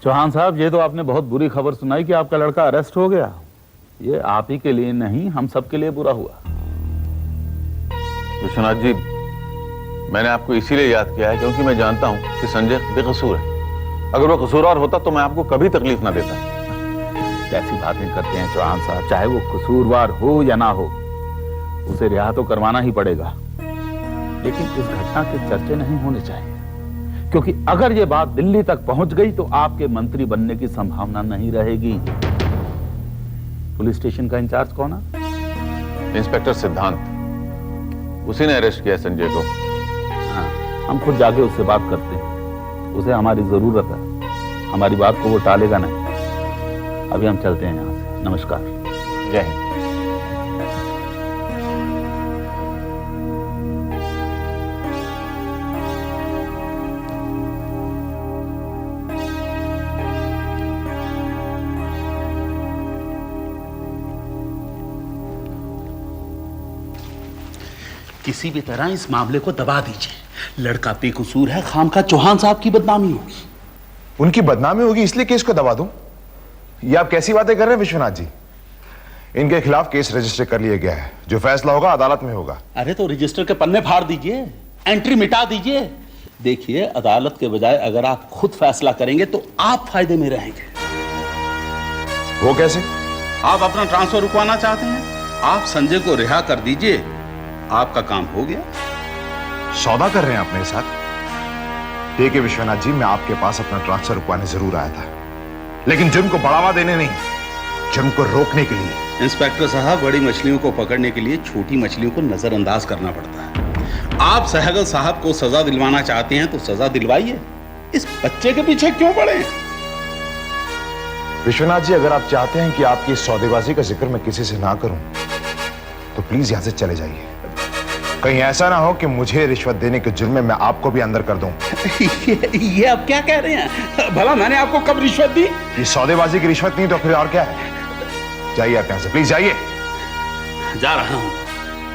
चौहान साहब, ये तो आपने बहुत बुरी खबर सुनाई कि आपका लड़का अरेस्ट हो गया। ये आप ही के लिए नहीं, हम सब के लिए बुरा हुआ। विश्वनाथ जी, मैंने आपको इसीलिए याद किया है क्योंकि मैं जानता हूं कि संजय बेकसूर है। अगर वो कसूरवार होता तो मैं आपको कभी तकलीफ ना देता। कैसी बातें करते हैं चौहान साहब, चाहे वो कसूरवार हो या ना हो, उसे रिहा तो करवाना ही पड़ेगा। लेकिन इस घटना के चर्चे नहीं होने चाहिए, क्योंकि अगर ये बात दिल्ली तक पहुंच गई तो आपके मंत्री बनने की संभावना नहीं रहेगी। पुलिस स्टेशन का इंचार्ज कौन है? इंस्पेक्टर सिद्धांत, उसी ने अरेस्ट किया संजय को। हाँ, हम खुद जाके उससे बात करते हैं, उसे हमारी जरूरत है। हमारी बात को वो टालेगा नहीं। अभी हम चलते हैं यहाँ से। नमस्कार। जय हिंद। किसी भी तरह इस मामले को दबा दीजिए। लड़का बेकसूर है, खामखा चौहान साहब की बदनामी होगी। उनकी बदनामी होगी इसलिए केस को दबा दूं? ये आप कैसी बातें कर रहे हैं विश्वनाथ जी? इनके खिलाफ केस रजिस्टर कर लिया गया है, जो फैसला होगा अदालत में होगा। अरे तो रजिस्टर के पन्ने फाड़ दीजिए, एंट्री मिटा दीजिए। देखिए, अदालत के बजाय अगर आप खुद फैसला करेंगे तो आप फायदे में रहेंगे। वो कैसे? आप अपना ट्रांसफर रुकवाना चाहते हैं? आप संजय को रिहा कर दीजिए, आपका काम हो गया। सौदा कर रहे हैं अपने साथ? देखिए विश्वनाथ जी, मैं आपके पास अपना ट्रांसफर रुकवाने जरूर आया था, लेकिन जुर्म को बढ़ावा देने नहीं, जुर्म को रोकने के लिए। इंस्पेक्टर साहब, बड़ी मछलियों को पकड़ने के लिए छोटी मछलियों को नजरअंदाज करना पड़ता है। आप सहगल साहब को सजा दिलवाना चाहते हैं तो सजा दिलवाइए, इस बच्चे के पीछे क्यों पड़े? विश्वनाथ जी, अगर आप चाहते हैं कि आपकी सौदेबाजी का जिक्र मैं किसी से ना करूं तो प्लीज यहां से चले जाइए। कहीं ऐसा ना हो कि मुझे रिश्वत देने के जुर्म में मैं आपको भी अंदर कर दूं। ये आप क्या कह रहे हैं? भला मैंने आपको कब रिश्वत दी? ये सौदेबाजी की रिश्वत नहीं तो फिर और क्या है? जाइए आप यहां से, प्लीज जाइए। जा रहा हूं,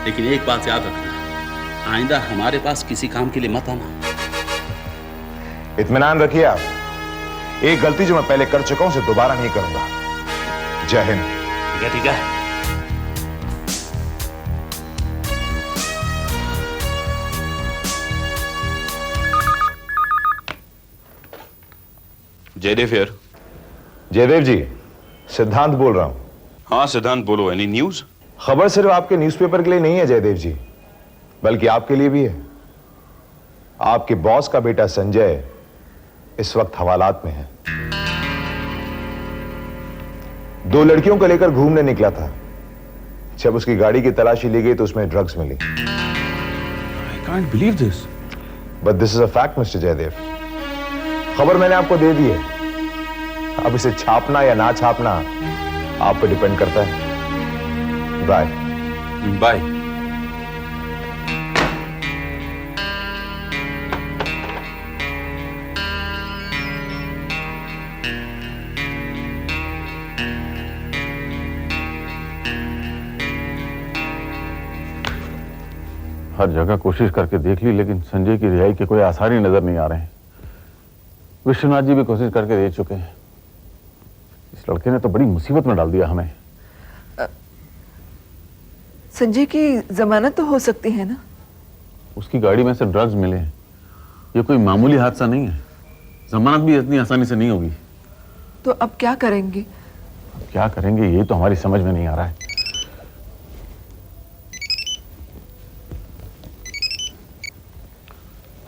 लेकिन एक बात याद रखना, आइंदा हमारे पास किसी काम के लिए मत आना। इत्मीनान रखिए आप, एक गलती जो मैं पहले कर चुका हूं उसे दोबारा नहीं करूंगा। जय हिंद। ठीक है, ठीक है। जयदेव हियर। जयदेव जी, सिद्धांत बोल रहा हूं। हाँ सिद्धांत, बोलो। Any news? खबर सिर्फ आपके न्यूज़पेपर के लिए नहीं है जयदेव जी, बल्कि आपके लिए भी है। आपके बॉस का बेटा संजय इस वक्त हवालात में है। 2 लड़कियों को लेकर घूमने निकला था। जब उसकी गाड़ी की तलाशी ली गई तो उसमें ड्रग्स मिली। I can't believe this. But this is a fact mister Jaidev. खबर मैंने आपको दे दी है, अब इसे छापना या ना छापना आप पे डिपेंड करता है। Bye bye. हर जगह कोशिश करके देख ली, लेकिन संजय की रिहाई के कोई आसार ही नजर नहीं आ रहे हैं। विश्वनाथ जी भी कोशिश करके दे चुके हैं। इस लड़के ने तो बड़ी मुसीबत में डाल दिया हमें। संजय की जमानत तो हो सकती है ना? उसकी गाड़ी में से ड्रग्स मिले हैं, ये कोई मामूली हादसा नहीं है। जमानत भी इतनी आसानी से नहीं होगी। तो अब क्या करेंगे? क्या करेंगे ये तो हमारी समझ में नहीं आ रहा है।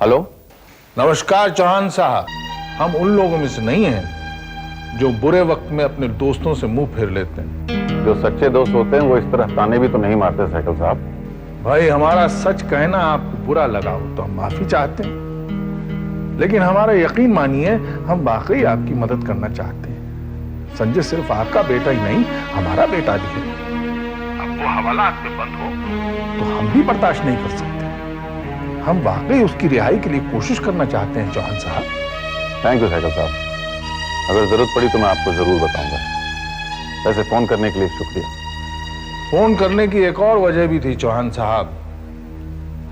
हेलो। नमस्कार चौहान साहब, हम उन लोगों में से नहीं हैं जो बुरे वक्त में अपने दोस्तों से मुंह फेर लेते हैं। जो सच्चे दोस्त होते हैं वो इस तरह ताने भी तो नहीं मारते साइकिल साहब। भाई, हमारा सच कहना आपको बुरा लगा हो तो हम माफी चाहते हैं, लेकिन हमारा यकीन मानिए, हम वाकई आपकी मदद करना चाहते हैं। संजय सिर्फ आपका बेटा ही नहीं, हमारा बेटा भी है। अब वो हवालात में बंद हो तो हम भी बर्दाश्त नहीं कर सकते। हम वाकई उसकी रिहाई के लिए कोशिश करना चाहते हैं चौहान साहब। थैंक यू साइकिल साहब, अगर जरूरत पड़ी तो मैं आपको जरूर बताऊंगा। वैसे फोन करने के लिए शुक्रिया। फोन करने की एक और वजह भी थी चौहान साहब,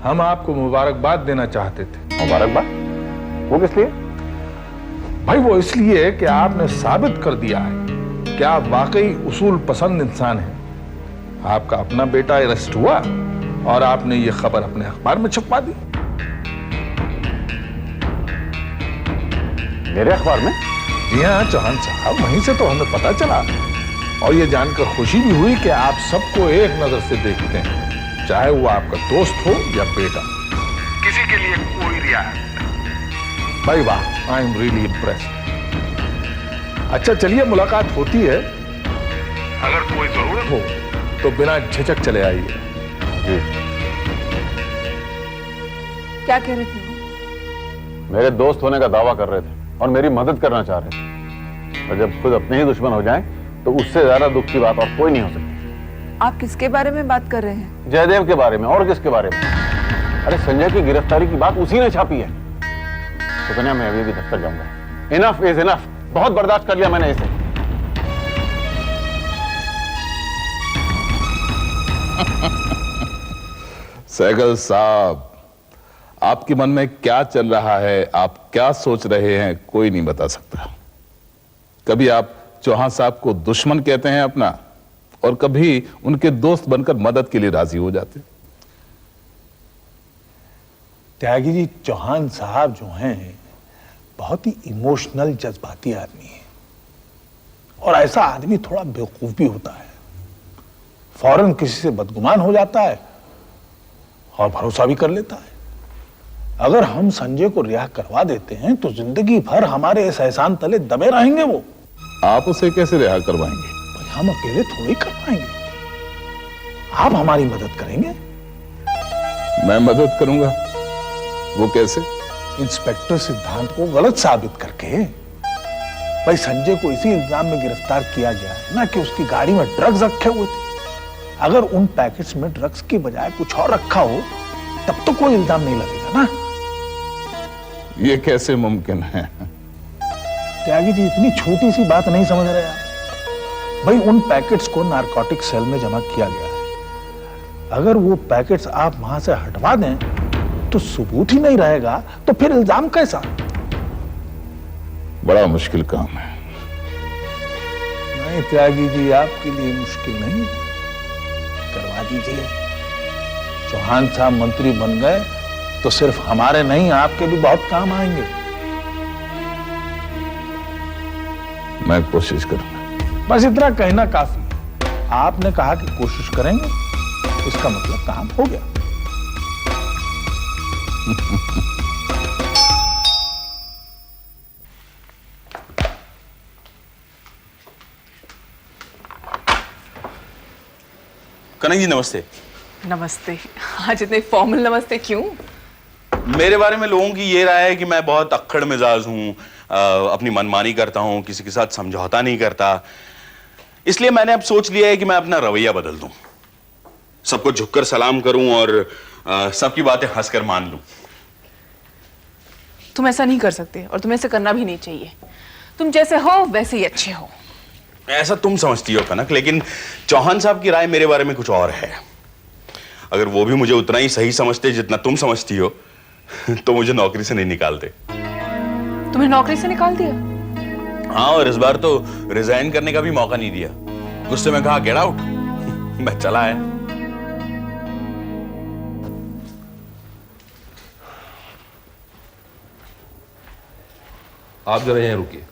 हम आपको मुबारकबाद देना चाहते थे। मुबारकबाद? वो किस लिए? भाई वो इसलिए कि आपने साबित कर दिया है कि आप वाकई उसूल पसंद इंसान हैं। आपका अपना बेटा अरेस्ट हुआ और आपने ये खबर अपने अखबार में छपवा दी। मेरे अखबार में? जी हाँ चौहान साहब, वहीं से तो हमें पता चला और ये जानकर खुशी भी हुई कि आप सबको एक नजर से देखते हैं, चाहे वो आपका दोस्त हो या बेटा, किसी के लिए कोई रियायत नहीं। भाई वाह, आई एम रियली इम्प्रेस्ड। अच्छा चलिए, मुलाकात होती है, अगर कोई जरूरत हो तो बिना झिझक चले आइए। जी। क्या कह रहे थे वो? मेरे दोस्त होने का दावा कर रहे थे और मेरी मदद करना चाह रहे थे, और जब खुद अपने ही दुश्मन हो जाएं तो उससे ज्यादा दुख की बात और कोई नहीं हो सकती। आप किसके बारे में बात कर रहे हैं? जयदेव के बारे में। और किसके बारे में? अरे संजय की गिरफ्तारी की बात उसी ने छापी है। सुकन्या, मैं अभी भी दफ्तर जाऊंगा। इनफ इज इनफ, बहुत बर्दाश्त कर लिया मैंने इसे। सहगल साहब, आपके मन में क्या चल रहा है, आप क्या सोच रहे हैं, कोई नहीं बता सकता। कभी आप चौहान साहब को दुश्मन कहते हैं अपना, और कभी उनके दोस्त बनकर मदद के लिए राजी हो जाते। त्यागी जी, चौहान साहब जो हैं बहुत ही इमोशनल, जज्बाती आदमी है, और ऐसा आदमी थोड़ा बेवकूफ भी होता है। फौरन किसी से बदगुमान हो जाता है और भरोसा भी कर लेता है। अगर हम संजय को रिहा करवा देते हैं तो जिंदगी भर हमारे इस एहसान तले दबे रहेंगे वो। आप उसे कैसे रिहा करवाएंगे? भाई हम अकेले थोड़ी कर पाएंगे, आप हमारी मदद करेंगे। मैं मदद करूंगा? वो कैसे? इंस्पेक्टर सिद्धांत को गलत साबित करके। भाई संजय को इसी इल्जाम में गिरफ्तार किया गया है ना कि उसकी गाड़ी में ड्रग्स रखे हुए थे। अगर उन पैकेट्स में ड्रग्स की बजाय कुछ और रखा हो तब तो कोई इल्जाम नहीं लगेगा ना। ये कैसे मुमकिन है? त्यागी जी, इतनी छोटी सी बात नहीं समझ रहे आप? भाई उन पैकेट्स को नारकोटिक सेल में जमा किया गया है। अगर वो पैकेट्स आप वहां से हटवा दें तो सबूत ही नहीं रहेगा, तो फिर इल्जाम कैसा? बड़ा मुश्किल काम है। नहीं त्यागी जी, आपके लिए मुश्किल नहीं, करवा दीजिए। चौहान साहब मंत्री बन गए तो सिर्फ हमारे नहीं, आपके भी बहुत काम आएंगे। मैं कोशिश करूंगा। बस इतना कहना काफी है। आपने कहा कि कोशिश करेंगे, इसका मतलब काम हो गया। कनक जी नमस्ते। नमस्ते। आज इतने फॉर्मल नमस्ते क्यों? मेरे बारे में लोगों की ये राय है कि मैं बहुत अक्खड़ मिजाज हूँ, अपनी मनमानी करता हूँ, किसी के साथ समझौता नहीं करता। इसलिए मैंने अब सोच लिया है कि मैं अपना रवैया बदल दूं, सबको झुककर सलाम करूं और सबकी बातें हंसकर मान लूं। तुम ऐसा नहीं कर सकते और तुम्हें ऐसा करना भी नहीं चाहिए। तुम जैसे हो वैसे ही अच्छे हो। ऐसा तुम समझती हो कनक, लेकिन चौहान साहब की राय मेरे बारे में कुछ और है। अगर वो भी मुझे उतना ही सही समझते जितना तुम समझती हो तो मुझे नौकरी से नहीं निकालते। तुम्हें नौकरी से निकाल दिया? हाँ, और इस बार तो रिजाइन करने का भी मौका नहीं दिया। गुस्से में कहा गेट आउट। मैं चला है। आप जरा यहीं रुकिए।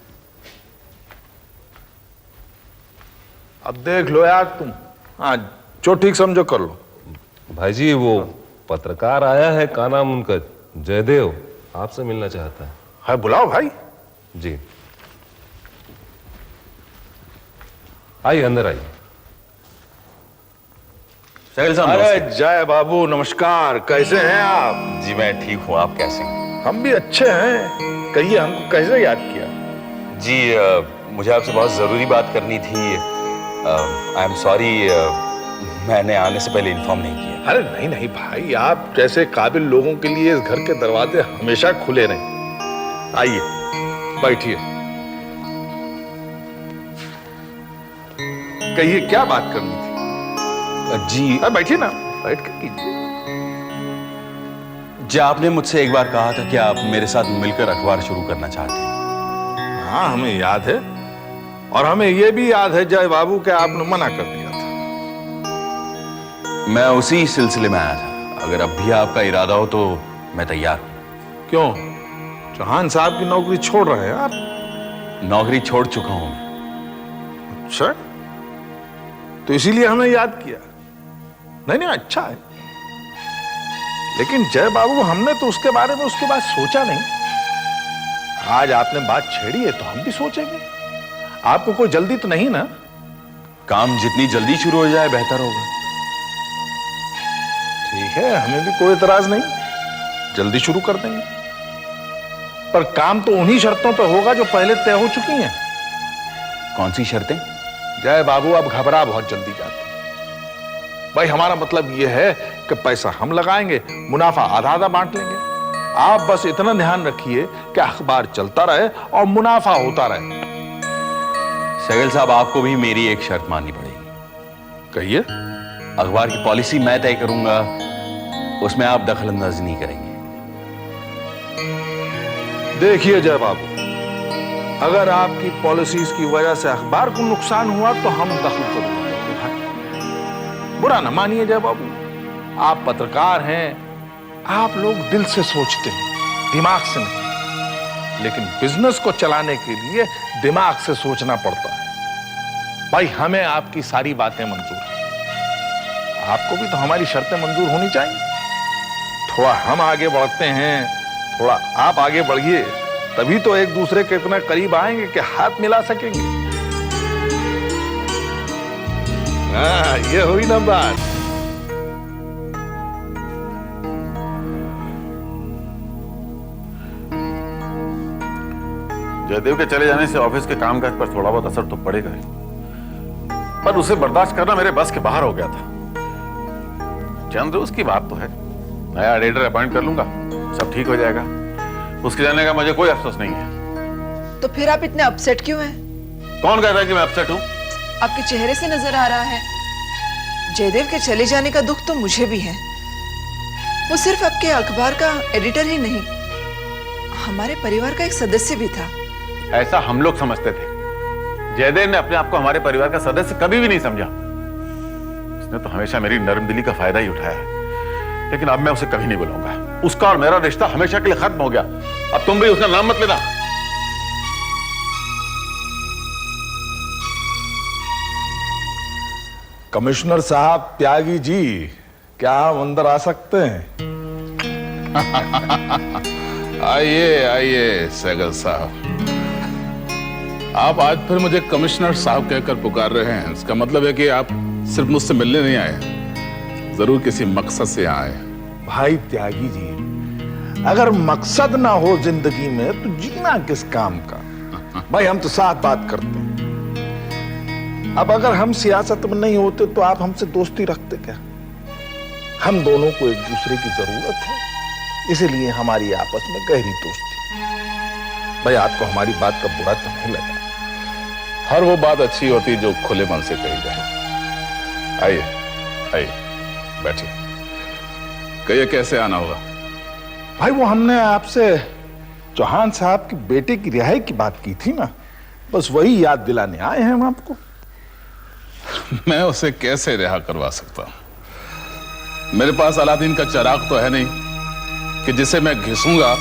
अब देख लो यार तुम, हाँ जो ठीक समझो कर लो। भाई जी, वो पत्रकार आया है, का नाम उनका जयदेव, आपसे मिलना चाहता है। बुलाओ भाई। जी आइए, अंदर आइए। सहगल साहब अरे नमस्ते। जय बाबू, नमस्कार। कैसे हैं आप? जी मैं ठीक हूँ, आप कैसे हैं? हम भी अच्छे हैं। कहिए, हमको कैसे याद किया? जी मुझे आपसे बहुत जरूरी बात करनी थी। आई एम सॉरी, मैंने आने से पहले इन्फॉर्म नहीं किया। अरे नहीं नहीं भाई, आप जैसे काबिल लोगों के लिए इस घर के दरवाजे हमेशा खुले रहें। आइए बैठिए। कहिए क्या बात करनी थी? जी बैठिए ना, बैठ कर कीजिए। जी आपने मुझसे एक बार कहा था कि आप मेरे साथ मिलकर अखबार शुरू करना चाहते हैं। हाँ, हमें याद है, और हमें यह भी याद है जय बाबू के आपने मना कर दिया था। मैं उसी सिलसिले में आया था। अगर अब भी आपका इरादा हो तो मैं तैयार हूं। क्यों? चौहान साहब की नौकरी छोड़ रहे हैं आप? नौकरी छोड़ चुका हूं मैं। अच्छा, तो इसीलिए हमें याद किया। नहीं नहीं, अच्छा है, लेकिन जय बाबू हमने तो उसके बारे में उसके बाद सोचा नहीं। आज आपने बात छेड़ी है तो हम भी सोचेंगे। आपको कोई जल्दी तो नहीं ना? काम जितनी जल्दी शुरू हो जाए बेहतर होगा। ठीक है, हमें भी कोई एतराज नहीं, जल्दी शुरू कर देंगे। पर काम तो उन्हीं शर्तों पर होगा जो पहले तय हो चुकी हैं। कौन सी शर्तें? जय बाबू अब घबरा बहुत जल्दी जाते हैं। भाई हमारा मतलब यह है कि पैसा हम लगाएंगे, मुनाफा आधा आधा बांट लेंगे। आप बस इतना ध्यान रखिए कि अखबार चलता रहे और मुनाफा होता रहे। सहगल साहब, आपको भी मेरी एक शर्त माननी पड़ेगी। कहिए। अखबार की पॉलिसी मैं तय करूंगा, उसमें आप दखल अंदाजी नहीं करेंगे। देखिए जय बाबू, अगर आपकी पॉलिसीज की वजह से अखबार को नुकसान हुआ तो हम दखल जरूर देंगे। बुरा ना मानिए जय बाबू, आप पत्रकार हैं, आप लोग दिल से सोचते हैं, दिमाग से नहीं। लेकिन बिजनेस को चलाने के लिए दिमाग से सोचना पड़ता है। भाई हमें आपकी सारी बातें मंजूर हैं, आपको भी तो हमारी शर्तें मंजूर होनी चाहिए। थोड़ा हम आगे बढ़ते हैं, थोड़ा आप आगे बढ़िए, तभी तो एक दूसरे के इतना करीब आएंगे कि हाथ मिला सकेंगे। हाँ, ये हुई ना बात। जयदेव के चले जाने से ऑफिस के कामकाज पर थोड़ा बहुत असर तो पड़ेगा ही, पर उसे बर्दाश्त करना मेरे बस के बाहर हो गया था। चंद्र उसकी बात तो है, नया एडिटर अपॉइंट कर लूंगा, सब ठीक हो जाएगा। उसके जाने का मुझे कोई अफसोस नहीं है। तो फिर आप इतने अपसेट क्यों हैं? कौन कहता है कि मैं अपसेट हूं? आपके चेहरे से नजर आ रहा है। जयदेव के चले जाने का दुख तो मुझे भी है। वो सिर्फ आपके अखबार का एडिटर ही नहीं, हमारे परिवार का एक सदस्य भी था। ऐसा हम लोग समझते थे। जयदेव ने अपने आप को हमारे परिवार का सदस्य कभी भी नहीं समझा। उसने तो हमेशा मेरी नरम दिली का फायदा ही उठाया है। लेकिन अब मैं उसे कभी नहीं बुलाऊंगा। उसका और मेरा रिश्ता हमेशा के लिए खत्म हो गया। अब तुम भी उसका नाम मत लेना। कमिश्नर साहब, त्यागी जी, क्या हम अंदर आ सकते हैं? आइए आइए सहगल साहब, आप आज फिर मुझे कमिश्नर साहब कहकर पुकार रहे हैं। इसका मतलब है कि आप सिर्फ मुझसे मिलने नहीं आए, जरूर किसी मकसद से आए। भाई त्यागी जी, अगर मकसद ना हो जिंदगी में तो जीना किस काम का? भाई हम तो साथ बात करते हैं। अब अगर हम सियासत में नहीं होते तो आप हमसे दोस्ती रखते क्या? हम दोनों को एक दूसरे की जरूरत है, इसलिए हमारी आपस में गहरी दोस्ती। भाई आपको हमारी बात का बुरा तो नहीं लगा? हर वो बात अच्छी होती जो खुले मन से कही जाए। आइए आइए, बैठिए। कहिए कैसे आना होगा? भाई वो हमने आपसे चौहान साहब की बेटे की रिहाई की बात की थी ना, बस वही याद दिलाने आए हैं हम आपको। मैं उसे कैसे रिहा करवा सकता हूं? मेरे पास अलादीन का चिराग तो है नहीं कि जिसे मैं घिसूंगा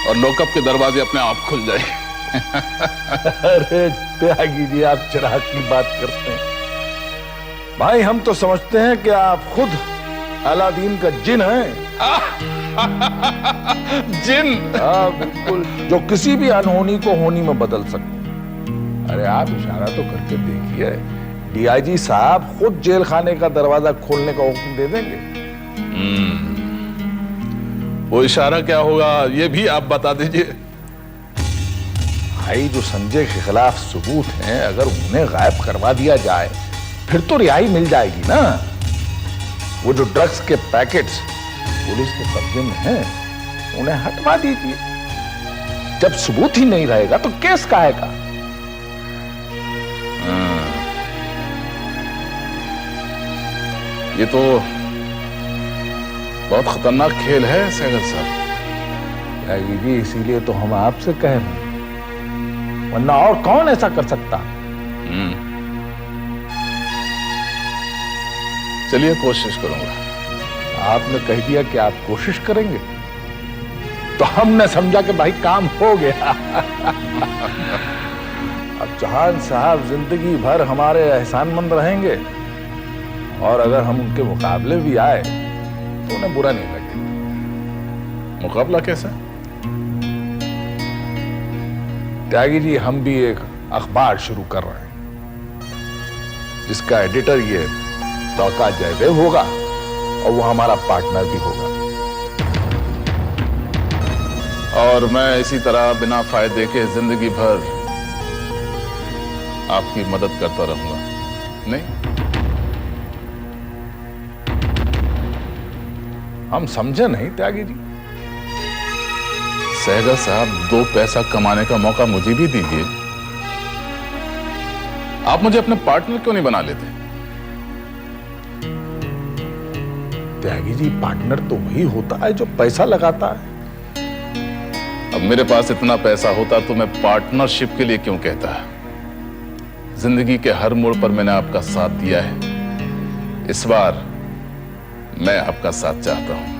और लॉकअप के दरवाजे अपने आप खुल जाए। अरे त्यागी जी, आप चिराग की बात करते हैं। भाई हम तो समझते हैं कि आप खुद अलादीन का जिन है। जिन? हाँ बिल्कुल, जो किसी भी अनहोनी को होनी में बदल सकते। अरे आप इशारा तो करके देखिए, डीआईजी साहब खुद जेल खाने का दरवाजा खोलने का हुक्म दे देंगे। वो इशारा क्या होगा ये भी आप बता दीजिए। भाई जो संजय के खिलाफ सबूत हैं, अगर उन्हें गायब करवा दिया जाए फिर तो रिहाई मिल जाएगी ना। वो जो ड्रग्स के पैकेट्स पुलिस के कब्जे में हैं, उन्हें हटवा दीजिए। जब सबूत ही नहीं रहेगा तो केस काहेगा? ये तो बहुत खतरनाक खेल है सहगल साहब। जी, इसीलिए तो हम आपसे कह रहे हैं। वरना और कौन ऐसा कर सकता? चलिए, कोशिश करूंगा। आपने कह दिया कि आप कोशिश करेंगे, तो हमने समझा कि भाई काम हो गया। अब जहान साहब जिंदगी भर हमारे एहसानमंद रहेंगे, और अगर हम उनके मुकाबले भी आए तो उन्हें बुरा नहीं लगेगा। मुकाबला कैसा? त्यागी जी, हम भी एक अखबार शुरू कर रहे हैं, जिसका एडिटर ये तौका जयदेव होगा, और वो हमारा पार्टनर भी होगा। और मैं इसी तरह बिना फायदे के जिंदगी भर आपकी मदद करता रहूंगा, नहीं? हम समझे नहीं त्यागी जी। सहगल साहब, 2 पैसा कमाने का मौका मुझे भी दीजिए। आप मुझे अपने पार्टनर क्यों नहीं बना लेते? त्यागी जी, पार्टनर तो वही होता है जो पैसा लगाता है। अब मेरे पास इतना पैसा होता तो मैं पार्टनरशिप के लिए क्यों कहता? जिंदगी के हर मोड़ पर मैंने आपका साथ दिया है। इस बार मैं आपका साथ चाहता हूं।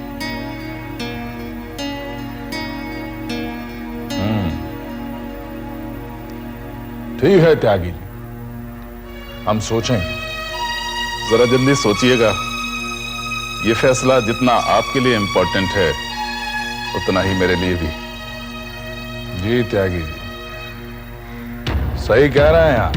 ठीक है त्यागी जी, हम सोचेंगे। जरा जल्दी सोचिएगा। ये फैसला जितना आपके लिए इंपॉर्टेंट है, उतना ही मेरे लिए भी। जी त्यागी जी, सही कह रहे हैं आप।